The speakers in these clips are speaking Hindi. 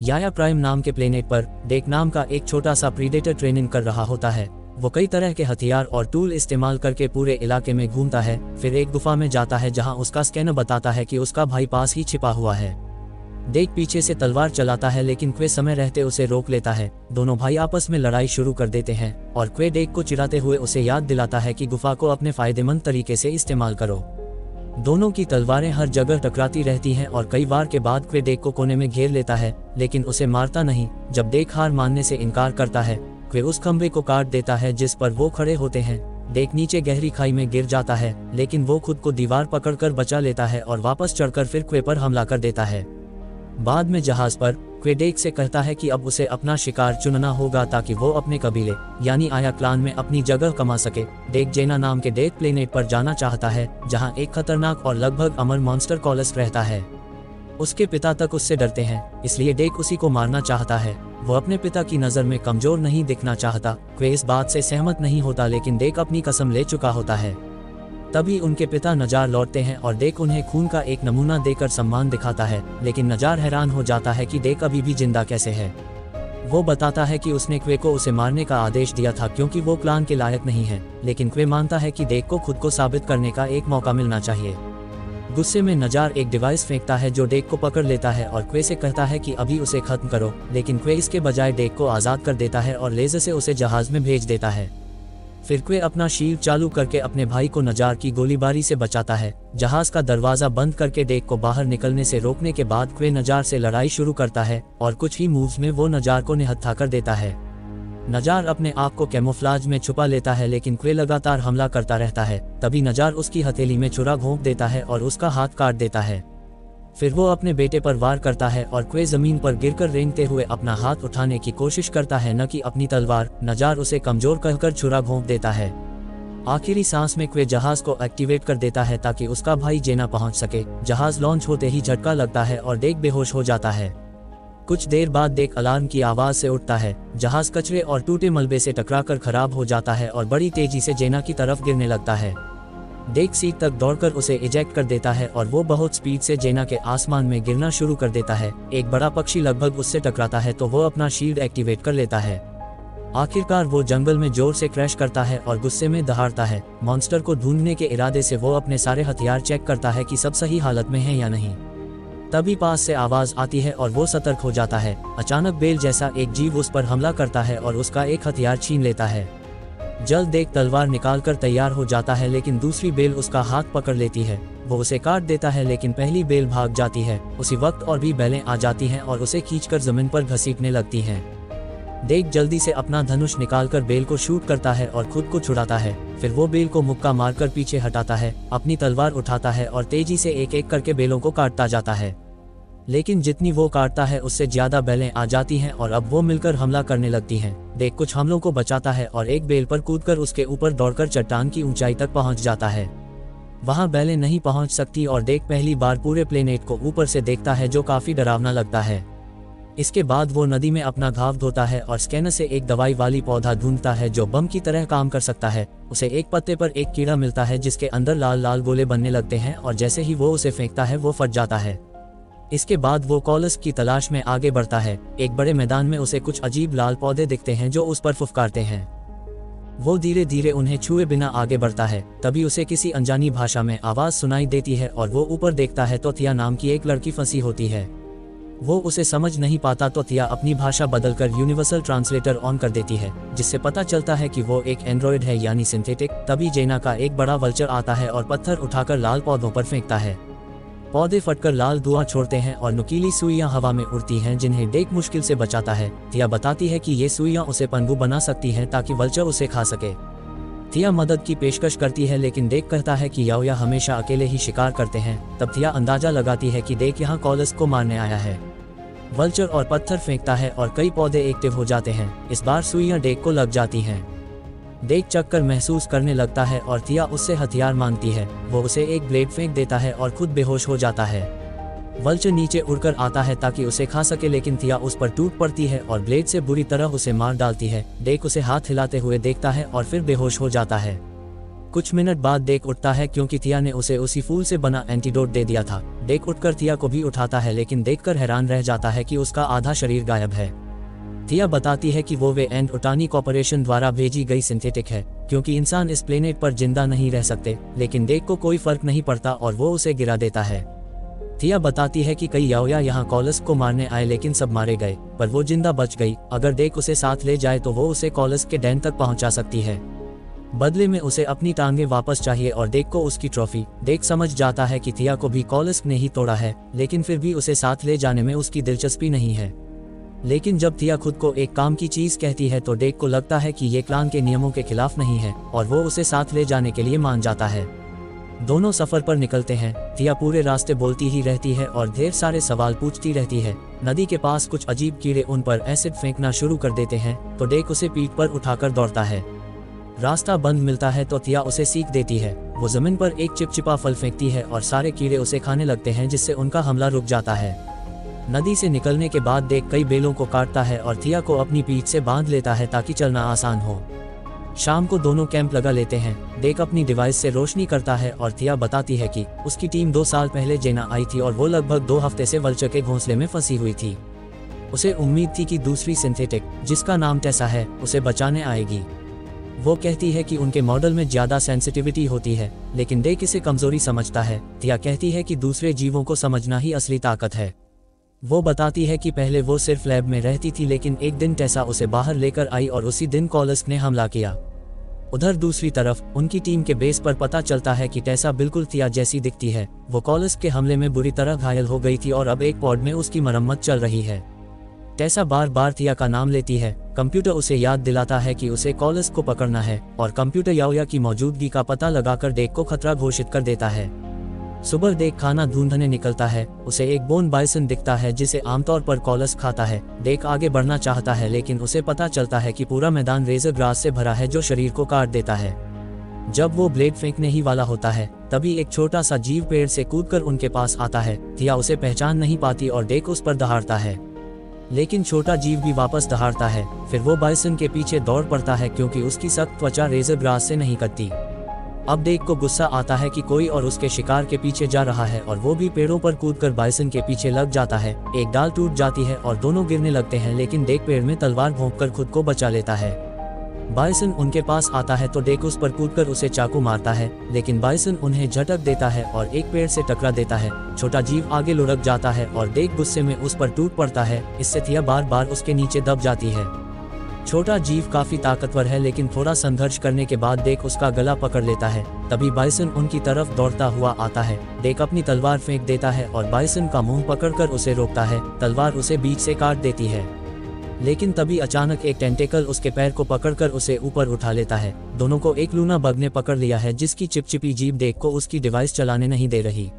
याया प्राइम नाम के प्लेनेट पर डेक नाम का एक छोटा सा प्रीडेटर ट्रेनिंग कर रहा होता है। वो कई तरह के हथियार और टूल इस्तेमाल करके पूरे इलाके में घूमता है, फिर एक गुफा में जाता है जहां उसका स्कैनर बताता है कि उसका भाई पास ही छिपा हुआ है। डेक पीछे से तलवार चलाता है लेकिन क्वे समय रहते उसे रोक लेता है। दोनों भाई आपस में लड़ाई शुरू कर देते हैं और क्वे डेक को चिढ़ाते हुए उसे याद दिलाता है कि गुफा को अपने फायदेमंद तरीके से इस्तेमाल करो। दोनों की तलवारें हर जगह टकराती रहती हैं और कई बार के बाद क्वे डेक को कोने में घेर लेता है लेकिन उसे मारता नहीं। जब डेक हार मानने से इनकार करता है, क्वे उस खंभे को काट देता है जिस पर वो खड़े होते हैं। डेक नीचे गहरी खाई में गिर जाता है लेकिन वो खुद को दीवार पकड़कर बचा लेता है और वापस चढ़कर फिर क्वे पर हमला कर देता है। बाद में जहाज पर क्वे डेक से कहता है कि अब उसे अपना शिकार चुनना होगा ताकि वो अपने कबीले यानी आया क्लान में अपनी जगह कमा सके। डेक जेना नाम के डेथ प्लेनेट पर जाना चाहता है जहां एक खतरनाक और लगभग अमर मॉन्स्टर कॉलस रहता है। उसके पिता तक उससे डरते हैं, इसलिए डेक उसी को मारना चाहता है। वो अपने पिता की नज़र में कमजोर नहीं दिखना चाहता। क्वे इस बात से सहमत नहीं होता लेकिन डेक अपनी कसम ले चुका होता है। तभी उनके पिता नजार लौटते हैं और डेक उन्हें खून का एक नमूना देकर सम्मान दिखाता है, लेकिन नजार हैरान हो जाता है कि डेक अभी भी जिंदा कैसे है। वो बताता है कि उसने क्वे को उसे मारने का आदेश दिया था क्योंकि वो क्लान के लायक नहीं है, लेकिन क्वे मानता है कि डेक को खुद को साबित करने का एक मौका मिलना चाहिए। गुस्से में नजार एक डिवाइस फेंकता है जो डेक को पकड़ लेता है और क्वे से कहता है कि अभी उसे खत्म करो, लेकिन क्वे इसके बजाय डेक को आज़ाद कर देता है और लेजर से उसे जहाज में भेज देता है। फिर क्वे अपना शील्ड चालू करके अपने भाई को नजार की गोलीबारी से बचाता है। जहाज का दरवाजा बंद करके डेक को बाहर निकलने से रोकने के बाद क्वे नजार से लड़ाई शुरू करता है और कुछ ही मूव्स में वो नजार को निहत्था कर देता है। नजार अपने आप को कैमोफ्लाज में छुपा लेता है लेकिन क्वे लगातार हमला करता रहता है। तभी नजार उसकी हथेली में छुरा घोंप देता है और उसका हाथ काट देता है। फिर वो अपने बेटे पर वार करता है और क्वे जमीन पर गिरकर रेंगते हुए अपना हाथ उठाने की कोशिश करता है, न कि अपनी तलवार। नजार उसे कमजोर कहकर छुरा घोंप देता है। आखिरी सांस में क्वे जहाज को एक्टिवेट कर देता है ताकि उसका भाई जेना पहुंच सके। जहाज लॉन्च होते ही झटका लगता है और डेक बेहोश हो जाता है। कुछ देर बाद डेक अलार्म की आवाज से उठता है। जहाज कचरे और टूटे मलबे से टकराकर खराब हो जाता है और बड़ी तेजी से जेना की तरफ गिरने लगता है। डेक सीट तक दौड़कर उसे इजेक्ट कर देता है और वो बहुत स्पीड से जेना के आसमान में गिरना शुरू कर देता है। एक बड़ा पक्षी लगभग उससे टकराता है तो वो अपना शील्ड एक्टिवेट कर लेता है। आखिरकार वो जंगल में जोर से क्रैश करता है और गुस्से में दहाड़ता है। मॉन्स्टर को ढूंढने के इरादे से वो अपने सारे हथियार चेक करता है कि सब सही हालत में हैं या नहीं। तभी पास से आवाज आती है और वो सतर्क हो जाता है। अचानक बेल जैसा एक जीव उस पर हमला करता है और उसका एक हथियार छीन लेता है। जल्द डेक तलवार निकालकर तैयार हो जाता है लेकिन दूसरी बेल उसका हाथ पकड़ लेती है। वो उसे काट देता है लेकिन पहली बेल भाग जाती है। उसी वक्त और भी बेलें आ जाती हैं और उसे खींचकर जमीन पर घसीटने लगती हैं। डेक जल्दी से अपना धनुष निकालकर बेल को शूट करता है और खुद को छुड़ाता है। फिर वो बेल को मुक्का मारकर पीछे हटाता है, अपनी तलवार उठाता है और तेजी से एक एक करके बेलों को काटता जाता है। लेकिन जितनी वो काटता है उससे ज्यादा बेलें आ जाती हैं और अब वो मिलकर हमला करने लगती हैं। डेक कुछ हमलों को बचाता है और एक बेल पर कूदकर उसके ऊपर दौड़कर चट्टान की ऊंचाई तक पहुंच जाता है। वहां बेलें नहीं पहुंच सकती और डेक पहली बार पूरे प्लेनेट को ऊपर से देखता है जो काफी डरावना लगता है। इसके बाद वो नदी में अपना घाव धोता है और स्कैनर से एक दवाई वाली पौधा ढूंढता है जो बम की तरह काम कर सकता है। उसे एक पत्ते पर एक कीड़ा मिलता है जिसके अंदर लाल लाल गोले बनने लगते हैं और जैसे ही वो उसे फेंकता है वो फट जाता है। इसके बाद वो कॉलस की तलाश में आगे बढ़ता है। एक बड़े मैदान में उसे कुछ अजीब लाल पौधे दिखते हैं जो उस पर फुफकारते हैं। वो धीरे धीरे उन्हें छुए बिना आगे बढ़ता है। तभी उसे किसी अनजानी भाषा में आवाज सुनाई देती है और वो ऊपर देखता है तो थिया नाम की एक लड़की फंसी होती है। वो उसे समझ नहीं पाता तो थिया अपनी भाषा बदलकर यूनिवर्सल ट्रांसलेटर ऑन कर देती है, जिससे पता चलता है कि वो एक एंड्रॉयड है यानी सिंथेटिक। तभी जेना का एक बड़ा वल्चर आता है और पत्थर उठाकर लाल पौधों पर फेंकता है। पौधे फटकर लाल धुआं छोड़ते हैं और नुकीली सुइयां हवा में उड़ती हैं जिन्हें डेक मुश्किल से बचाता है। थिया बताती है कि ये सुइयां उसे पनगु बना सकती हैं ताकि वल्चर उसे खा सके। थिया मदद की पेशकश करती है लेकिन डेक कहता है कि याओया हमेशा अकेले ही शिकार करते हैं। तब थिया अंदाजा लगाती है कि डेक यहाँ कॉलस को मारने आया है। वल्चर और पत्थर फेंकता है और कई पौधे एक्टिव हो जाते हैं। इस बार सुइयां डेक को लग जाती हैं। डेक चक्कर महसूस करने लगता है और थिया उससे हथियार मांगती है। वो उसे एक ब्लेड फेंक देता है और खुद बेहोश हो जाता है। वल्चर नीचे उड़कर आता है ताकि उसे खा सके लेकिन थिया उस पर टूट पड़ती है और ब्लेड से बुरी तरह उसे मार डालती है। डेक उसे हाथ हिलाते हुए देखता है और फिर बेहोश हो जाता है। कुछ मिनट बाद डेक उठता है क्योंकि थिया ने उसे उसी फूल से बना एंटीडोट दे दिया था। डेक उठकर थिया को भी उठाता है लेकिन देखकर हैरान रह जाता है कि उसका आधा शरीर गायब है। थिया बताती है कि वो वे एंड ओटानी कॉर्पोरेशन द्वारा भेजी गई सिंथेटिक है क्योंकि इंसान इस प्लेनेट पर जिंदा नहीं रह सकते, लेकिन डेक को कोई फर्क नहीं पड़ता और वो उसे गिरा देता है। थिया बताती है कि कई याओया यहाँ कॉलस को मारने आए लेकिन सब मारे गए, पर वो जिंदा बच गई। अगर डेक उसे साथ ले जाए तो वो उसे कॉलस के डैन तक पहुंचा सकती है। बदले में उसे अपनी टांगे वापस चाहिए और डेक को उसकी ट्रॉफी। डेक समझ जाता है कि थिया को भी कॉलस ने ही तोड़ा है, लेकिन फिर भी उसे साथ ले जाने में उसकी दिलचस्पी नहीं है। लेकिन जब थिया खुद को एक काम की चीज कहती है तो डेक को लगता है कि ये क्लान के नियमों के खिलाफ नहीं है और वो उसे साथ ले जाने के लिए मान जाता है। दोनों सफर पर निकलते हैं। थिया पूरे रास्ते बोलती ही रहती है और ढेर सारे सवाल पूछती रहती है। नदी के पास कुछ अजीब कीड़े उन पर एसिड फेंकना शुरू कर देते हैं तो डेक उसे पीठ पर उठाकर दौड़ता है। रास्ता बंद मिलता है तो थिया उसे सीख देती है। वो जमीन पर एक चिपचिपा फल फेंकती है और सारे कीड़े उसे खाने लगते हैं, जिससे उनका हमला रुक जाता है। नदी से निकलने के बाद डेक कई बेलों को काटता है और थिया को अपनी पीठ से बांध लेता है ताकि चलना आसान हो। शाम को दोनों कैंप लगा लेते हैं। डेक अपनी डिवाइस से रोशनी करता है और थिया बताती है कि उसकी टीम 2 साल पहले जेना आई थी और वो लगभग 2 हफ्ते से वल्चर के घोंसले में फंसी हुई थी। उसे उम्मीद थी कि दूसरी सिंथेटिक, जिसका नाम टेसा है, उसे बचाने आएगी। वो कहती है कि उनके मॉडल में ज्यादा सेंसिटिविटी होती है, लेकिन डेक इसे कमजोरी समझता है। थिया कहती है कि दूसरे जीवों को समझना ही असली ताकत है। वो बताती है कि पहले वो सिर्फ लैब में रहती थी, लेकिन एक दिन टेसा उसे बाहर लेकर आई और उसी दिन कॉलस ने हमला किया। उधर दूसरी तरफ उनकी टीम के बेस पर पता चलता है कि टेसा बिल्कुल थिया जैसी दिखती है। वो कॉलस के हमले में बुरी तरह घायल हो गई थी और अब एक पॉड में उसकी मरम्मत चल रही है। टेसा बार बार थिया का नाम लेती है। कंप्यूटर उसे याद दिलाता है कि उसे कॉलस को पकड़ना है और कंप्यूटर याओया की मौजूदगी का पता लगाकर डेक को खतरा घोषित कर देता है। सुबह डेक खाना ढूंढने निकलता है। उसे एक बोन बाइसन दिखता है जिसे आमतौर पर कॉलस खाता है। डेक आगे बढ़ना चाहता है लेकिन उसे पता चलता है कि पूरा मैदान रेजर ग्रास से भरा है जो शरीर को काट देता है। जब वो ब्लेड फेंकने ही वाला होता है तभी एक छोटा सा जीव पेड़ से कूदकर उनके पास आता है। थिया उसे पहचान नहीं पाती और डेक उस पर दहाड़ता है, लेकिन छोटा जीव भी वापस दहाड़ता है। फिर वो बाइसन के पीछे दौड़ पड़ता है क्योंकि उसकी सख्त त्वचा रेजर ग्रास से नहीं कटती। अब डेक को गुस्सा आता है कि कोई और उसके शिकार के पीछे जा रहा है और वो भी पेड़ों पर कूदकर बाइसन के पीछे लग जाता है। एक डाल टूट जाती है और दोनों गिरने लगते हैं, लेकिन डेक पेड़ में तलवार भोंककर खुद को बचा लेता है। बाइसन उनके पास आता है तो डेक उस पर कूदकर उसे चाकू मारता है, लेकिन बाइसन उन्हें झटक देता है और एक पेड़ से टकरा देता है। छोटा जीव आगे लुढ़क जाता है और डेक गुस्से में उस पर टूट पड़ता है। इससे थिया बार बार उसके नीचे दब जाती है। छोटा जीव काफी ताकतवर है, लेकिन थोड़ा संघर्ष करने के बाद डेक उसका गला पकड़ लेता है। तभी बाइसन उनकी तरफ दौड़ता हुआ आता है। डेक अपनी तलवार फेंक देता है और बाइसन का मुंह पकड़कर उसे रोकता है। तलवार उसे बीच से काट देती है, लेकिन तभी अचानक एक टेंटेकल उसके पैर को पकड़कर उसे ऊपर उठा लेता है। दोनों को एक लूना बग ने पकड़ लिया है जिसकी चिपचिपी जीभ डेक को उसकी डिवाइस चलाने नहीं दे रही।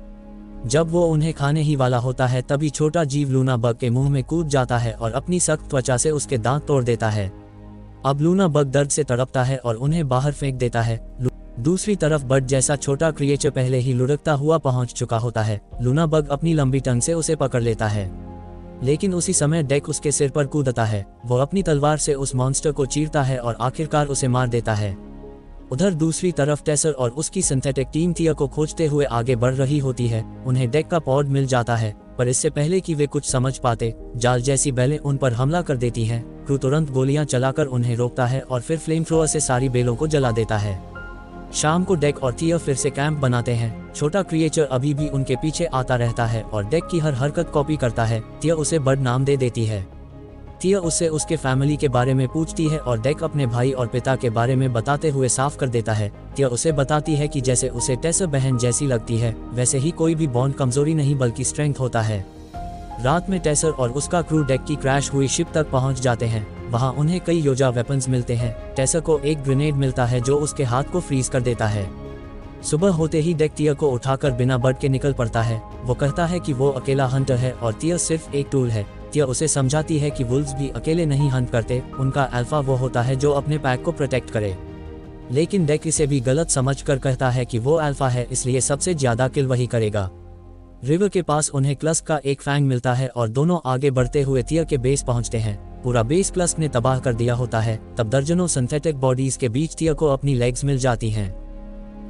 जब वो उन्हें खाने ही वाला होता है तभी छोटा जीव लूना बग के मुंह में कूद जाता है और अपनी सख्त त्वचा से उसके दांत तोड़ देता है। अब लूना बग दर्द से तड़पता है और उन्हें बाहर फेंक देता है। दूसरी तरफ बर्ड जैसा छोटा क्रिएचर पहले ही लुढ़कता हुआ पहुंच चुका होता है। लूना बग अपनी लंबी टंग से उसे पकड़ लेता है, लेकिन उसी समय डेक उसके सिर पर कूदता है। वो अपनी तलवार से उस मॉन्स्टर को चीरता है और आखिरकार उसे मार देता है। उधर दूसरी तरफ टेसर और उसकी सिंथेटिक टीम थिया को खोजते हुए आगे बढ़ रही होती है। उन्हें डेक का पॉड मिल जाता है, पर इससे पहले कि वे कुछ समझ पाते, जाल जैसी बेलें उन पर हमला कर देती हैं। क्रू तुरंत गोलियां चलाकर उन्हें रोकता है और फिर फ्लेम थ्रोअर से सारी बेलों को जला देता है। शाम को डेक और थिया फिर से कैंप बनाते हैं। छोटा क्रिएचर अभी भी उनके पीछे आता रहता है और डेक की हर हरकत कॉपी करता है। थिया उसे बर्ड नाम दे देती है। थिया उससे उसके फैमिली के बारे में पूछती है और डेक अपने भाई और पिता के बारे में बताते हुए साफ कर देता है। थिया उसे बताती है कि जैसे उसे टेसर बहन जैसी लगती है, वैसे ही कोई भी बॉन्ड कमजोरी नहीं बल्कि स्ट्रेंथ होता है। रात में टेसर और उसका क्रू डेक की क्रैश हुई शिप तक पहुंच जाते हैं। वहां उन्हें कई योजा वेपन्स मिलते हैं। टेसर को एक ग्रेनेड मिलता है जो उसके हाथ को फ्रीज कर देता है। सुबह होते ही डेक थिया को उठाकर बिना बर्ड के निकल पड़ता है। वो कहता है कि वो अकेला हंटर है और थिया सिर्फ एक टूल है। थिया उसे समझाती है कि वुल्व्स भी अकेले नहीं हंट करते, उनका अल्फा वो होता है जो अपने पैक को प्रोटेक्ट करे। लेकिन डेक इसे भी गलत समझकर कहता है कि वो अल्फा है, इसलिए सबसे ज्यादा किल वही करेगा। रिवर के पास उन्हें क्लस्क का एक फैंग मिलता है और दोनों आगे बढ़ते हुए थिया के बेस पहुंचते हैं। पूरा बेस क्लस्क ने तबाह कर दिया होता है। तब दर्जनों सिंथेटिक बॉडीज के बीच थिया को अपनी लेग्स मिल जाती हैं।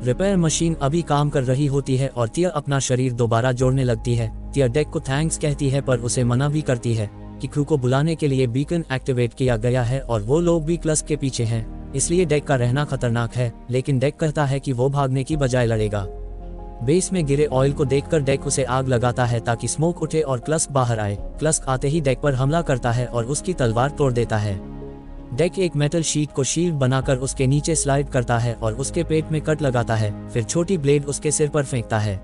रिपेयर मशीन अभी काम कर रही होती है और टिया अपना शरीर दोबारा जोड़ने लगती है। टिया डेक को थैंक्स कहती है पर उसे मना भी करती है कि क्रू को बुलाने के लिए बीकन एक्टिवेट किया गया है और वो लोग भी क्लस्ट के पीछे हैं, इसलिए डेक का रहना खतरनाक है। लेकिन डेक कहता है कि वो भागने की बजाय लड़ेगा। बेस में गिरे ऑयल को देखकर डेक उसे आग लगाता है ताकि स्मोक उठे और क्लस्ट बाहर आए। क्लस्ट आते ही डेक पर हमला करता है और उसकी तलवार तोड़ देता है। डेक एक मेटल शीट को शील्ड बनाकर उसके नीचे स्लाइड करता है और उसके पेट में कट लगाता है, फिर छोटी ब्लेड उसके सिर पर फेंकता है।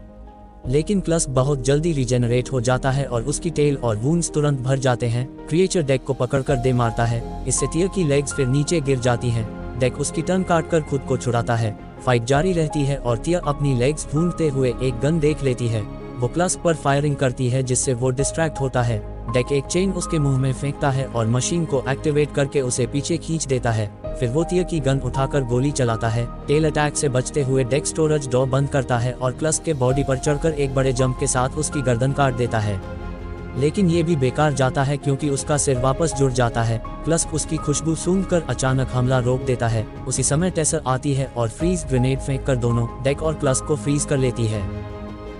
लेकिन क्लस्ट बहुत जल्दी रिजेनरेट हो जाता है और उसकी टेल और वूंड्स तुरंत भर जाते हैं। क्रिएचर डेक को पकड़कर दे मारता है, इससे टिया की लेग्स फिर नीचे गिर जाती हैं। डेक उसकी टंग काटकर खुद को छुड़ाता है। फाइट जारी रहती है और टिया अपनी लेग्स ढूंढते हुए एक गन देख लेती है। वो क्लस्ट पर फायरिंग करती है जिससे वो डिस्ट्रैक्ट होता है। डेक एक चेन उसके मुंह में फेंकता है और मशीन को एक्टिवेट करके उसे पीछे खींच देता है। फिर वो टिया की गन उठाकर गोली चलाता है। टेल अटैक से बचते हुए डेक स्टोरेज डोर बंद करता है और क्लस्ट के बॉडी पर चढ़कर एक बड़े जंप के साथ उसकी गर्दन काट देता है। लेकिन ये भी बेकार जाता है क्योंकि उसका सिर वापस जुड़ जाता है। क्लस्ट उसकी खुशबू सूंघकर अचानक हमला रोक देता है। उसी समय टेसर आती है और फ्रीज ग्रेनेड फेंककर दोनों डेक और क्लस्ट को फ्रीज कर लेती है।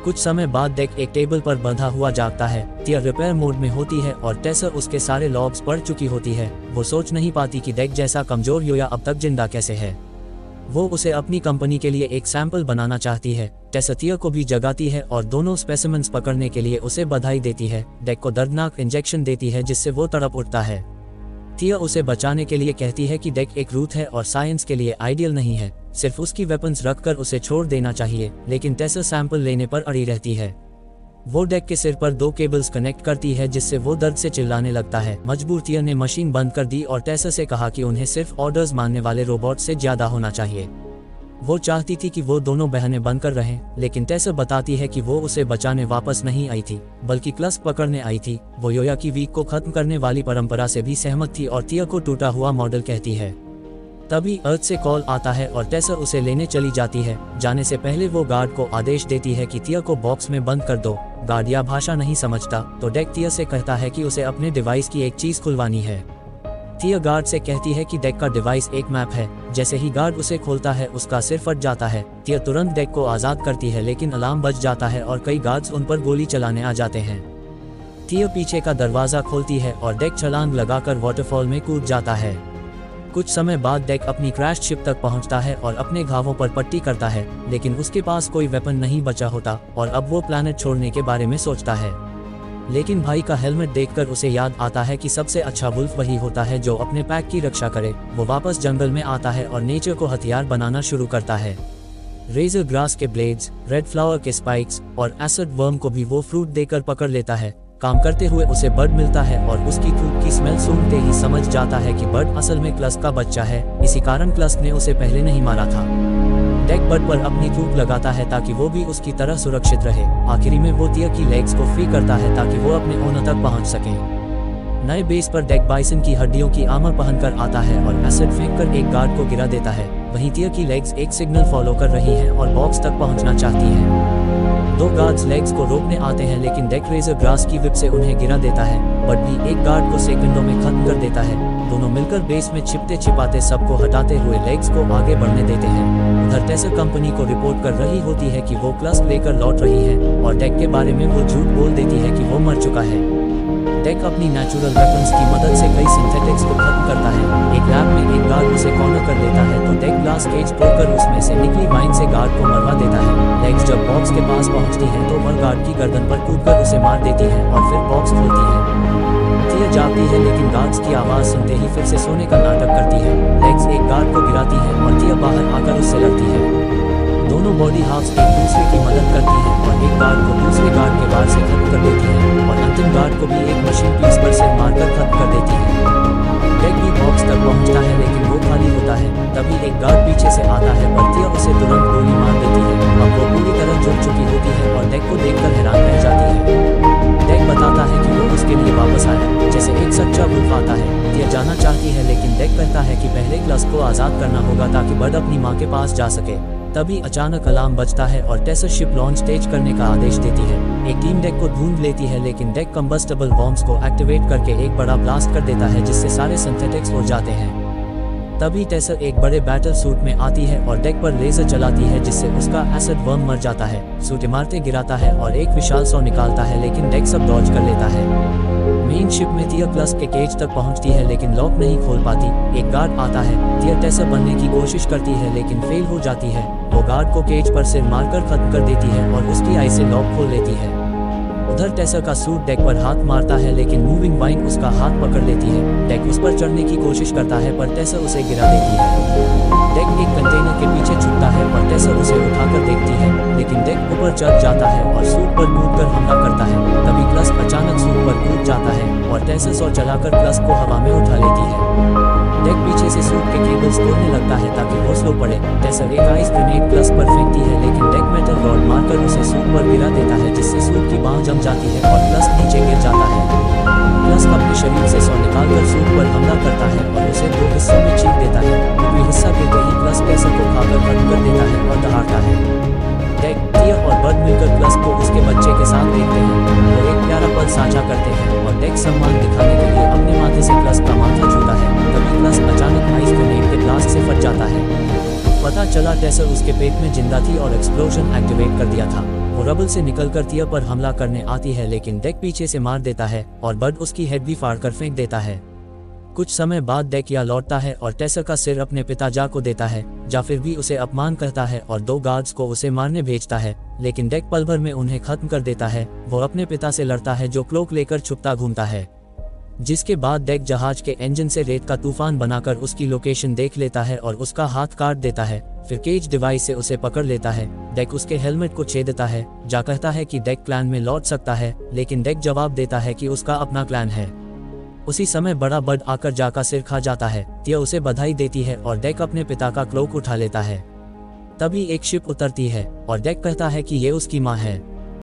कुछ समय बाद डेक एक टेबल पर बंधा हुआ जागता है। टिया रिपेयर मोड में होती है और टेसर उसके सारे लॉग्स पढ़ चुकी होती है। वो सोच नहीं पाती कि डेक जैसा कमजोर योया अब तक जिंदा कैसे है। वो उसे अपनी कंपनी के लिए एक सैंपल बनाना चाहती है। टेसर टिया को भी जगाती है और दोनों स्पेसिमेंस पकड़ने के लिए उसे बधाई देती है। डेक को दर्दनाक इंजेक्शन देती है जिससे वो तड़प उठता है। टिया उसे बचाने के लिए कहती है कि डेक एक रूथ है और साइंस के लिए आइडियल नहीं है, सिर्फ उसकी वेपन्स रखकर उसे छोड़ देना चाहिए। लेकिन टेसर सैंपल लेने पर अड़ी रहती है। वो डेक के सिर पर 2 केबल्स कनेक्ट करती है जिससे वो दर्द से चिल्लाने लगता है। मजबूर टिया ने मशीन बंद कर दी और टेसर से कहा कि उन्हें सिर्फ ऑर्डर्स मानने वाले रोबोट से ज्यादा होना चाहिए। वो चाहती थी कि वो दोनों बहनें बनकर रहें, लेकिन टेसर बताती है कि वो उसे बचाने वापस नहीं आई थी बल्कि क्लस्ट पकड़ने आई थी। वो योया की वीक को खत्म करने वाली परंपरा से भी सहमत थी और टिया को टूटा हुआ मॉडल कहती है। तभी अर्थ से कॉल आता है और टेसर उसे लेने चली जाती है। जाने से पहले वो गार्ड को आदेश देती है कि टिया को बॉक्स में बंद कर दो। गार्ड यह भाषा नहीं समझता तो डेक टिया से कहता है कि उसे अपने डिवाइस की एक चीज खुलवानी है। टिया गार्ड से कहती है कि डेक का डिवाइस एक मैप है। जैसे ही गार्ड उसे खोलता है उसका सिर फट जाता है। टिया तुरंत डेक को आजाद करती है लेकिन अलार्म बज जाता है और कई गार्ड्स उन पर गोली चलाने आ जाते हैं। टिया पीछे का दरवाजा खोलती है और डेक छलांग लगाकर वाटरफॉल में कूद जाता है। कुछ समय बाद डेक अपनी क्रैश शिप तक पहुंचता है और अपने घावों पर पट्टी करता है, लेकिन उसके पास कोई वेपन नहीं बचा होता और अब वो प्लैनेट छोड़ने के बारे में सोचता है। लेकिन भाई का हेलमेट देखकर उसे याद आता है कि सबसे अच्छा वुल्फ वही होता है जो अपने पैक की रक्षा करे। वो वापस जंगल में आता है और नेचर को हथियार बनाना शुरू करता है। रेजर ग्रास के ब्लेड्स, रेड फ्लावर के स्पाइक्स और एसिड वर्म को भी वो फ्रूट देकर पकड़ लेता है। काम करते हुए उसे बर्ड मिलता है और उसकी थूक की स्मेल सूंघते ही समझ जाता है कि बर्ड असल में क्लस्ट का बच्चा है। इसी कारण क्लस्ट ने उसे पहले नहीं मारा था। डेक बर्ड पर अपनी थूक लगाता है ताकि वो भी उसकी तरह सुरक्षित रहे। आखिरी में वो टिया की लेग्स को फ्री करता है ताकि वो अपने ओनर तक पहुंच सके। नए बेस पर डेक बाइसन की हड्डियों की आर्मर पहनकर आता है और एसिड फेंककर एक गार्ड को गिरा देता है। वहीं टिया की लेग्स एक सिग्नल फॉलो कर रही हैं और बॉक्स तक पहुंचना चाहती हैं। 2 गार्ड्स लेग्स को रोकने आते हैं लेकिन डेक रेजर ग्रास की विप से उन्हें गिरा देता है। बट भी एक गार्ड को सेकंडों में खत्म कर देता है। दोनों मिलकर बेस में छिपते छिपाते सबको हटाते हुए लेग्स को आगे बढ़ने देते हैं। उधर टेसर कंपनी को रिपोर्ट कर रही होती है कि वो क्लस्ट लेकर लौट रही है और डेक के बारे में वो झूठ बोल देती है कि वो मर चुका है। डेक अपनी नेचुरल वेपन्स की मदद से कई सिंथेटिक्स को खत्म करता है। एक लैब में एक गार्ड उसे कॉर्नर कर लेता है तो डेक ग्लास केज तोड़कर उसमें से निकली वाइन से गार्ड को मरवा देता है। लेग्स जब बॉक्स के पास पहुंचती है तो वह गार्ड की गर्दन पर कूदकर उसे मार देती है और फिर बॉक्स खुलती है। टिया जागती है लेकिन गार्ड्स की आवाज सुनते ही फिर से सोने का नाटक करती है। लेग्स एक गार्ड को गिराती है और टिया बाहर आकर उससे लड़ती है। दोनों बॉडी हाफ्स एक दूसरे की मदद करती हैं और एक गार्ड को दूसरे गार्ड के बार से खत्म कर देती है और अंतिम गार्ड को भी एक मशीन पीस पर सिर मारकर खत्म कर देती है। डेक भी बॉक्स तक पहुंचता है लेकिन वो खाली होता है। तभी एक गार्ड पीछे से आता है पर टिया उसे तुरंत गोली मार देती है। अब वो पूरी तरह जुड़ चुकी होती है और डेक को देखकर हैरान रह जाती है। डेक बताता है कि वो उसके लिए वापस आया जैसे एक सच्चा वुल्फ आता है। टिया जाना चाहती है लेकिन डेक कहता है कि पहले क्लस्ट को आजाद करना होगा ताकि बर्ड अपनी माँ के पास जा सके। तभी अचानक अलार्म बजता है और टेसर शिप लॉन्च तेज करने का आदेश देती है। एक टीम डेक को ढूंढ लेती है लेकिन डेक कंबस्टेबल बॉम्ब्स को एक्टिवेट करके एक बड़ा ब्लास्ट कर देता है जिससे सारे सिंथेटिक्स उड़ जाते हैं। तभी टेसर एक बड़े बैटल सूट में आती है और डेक पर लेजर चलाती है जिससे उसका एसिड वर्म मर जाता है। सूट इमारतें गिराता है और एक विशाल सौ निकालता है, लेकिन डेक सब डॉज कर लेता है। मेन शिप में थिया क्लस्ट के केज तक पहुंचती है लेकिन लॉक नहीं खोल पाती। एक गार्ड आता है, थिया टेसर बनने की कोशिश करती है लेकिन फेल हो जाती है। वो गार्ड को केज पर सिर मारकर खत्म कर देती है और उसकी आई से लॉक खोल लेती है। उधर टेसर का सूट डेक पर हाथ मारता है लेकिन मूविंग वाइन उसका हाथ पकड़ लेती है। डेक उस पर चढ़ने की कोशिश करता है पर टेसर उसे गिरा देती है। डेक एक कंटेनर के पीछे छुपता है और टेसर उसे उठाकर देखती है, लेकिन डेक ऊपर चढ़ जाता है और सूट पर कूदकर हमला करता है। तभी क्लस्ट अचानक सूट पर कूद जाता है और टेसर सौ चलाकर क्लस्ट को हवा में उठा लेती है। डेक पीछे से सूट के केबल्स तोड़ने लगता है ताकि वो स्लो पड़े। टेसर एक आइस ग्रेनेड क्लस्ट पर फेंकती है लेकिन डेक मेटल रॉड मारकर उसे सूट पर गिरा देता है जिससे सूट की बांह जम जाती है और क्लस्ट नीचे गिर जाता है। क्लस्ट अपने शरीर से सौ निकालकर सूट पर हमला करता है और उसे दो हिस्सों में चीर देता है। ऊपरी हिस्सा गिरते ही क्लस्ट टेसर को खाकर खत्म कर देता है और दहाड़ता है। डेक, थिया और बर्ड मिलकर क्लस्ट को उसके बच्चे के साथ देखते हैं। वो एक प्यारा पल साझा करते हैं और डेक सम्मान दिखाने के लिए अपने माथे से क्लस्ट का माथा छूता है। तभी क्लस्ट अचानक आइस ग्रेनेड के ब्लास्ट से फट जाता है। पता चला टेसर उसके पेट में जिंदा थी और एक्सप्लोजन एक्टिवेट कर दिया था। वो रबल से निकलकर थिया पर हमला करने आती है लेकिन डेक पीछे से मार देता है और बर्ड उसकी हेड भी फाड़कर फेंक देता है। कुछ समय बाद डेक या लौटता है और टेसर का सिर अपने पिता जा को देता है। जा फिर भी उसे अपमान करता है और दो गार्ड्स को उसे मारने भेजता है, लेकिन डेक पल भर में उन्हें खत्म कर देता है। वो अपने पिता से लड़ता है जो क्लोक लेकर छुपता घूमता है, जिसके बाद डेक जहाज के इंजन से रेत का तूफान बनाकर उसकी लोकेशन देख लेता है और उसका हाथ काट देता है। फिर केज डिवाइस से उसे पकड़ लेता है। डेक उसके हेलमेट को छेदता है। जा कहता है कि डेक क्लैन में लौट सकता है, लेकिन डेक जवाब देता है कि उसका अपना क्लैन है। उसी समय बड़ा बर्ड आकर जा का सिर खा जाता है। थिया उसे बधाई देती है और डेक अपने पिता का क्लोक उठा लेता है। तभी एक शिप उतरती है और डेक कहता है कि ये उसकी माँ है।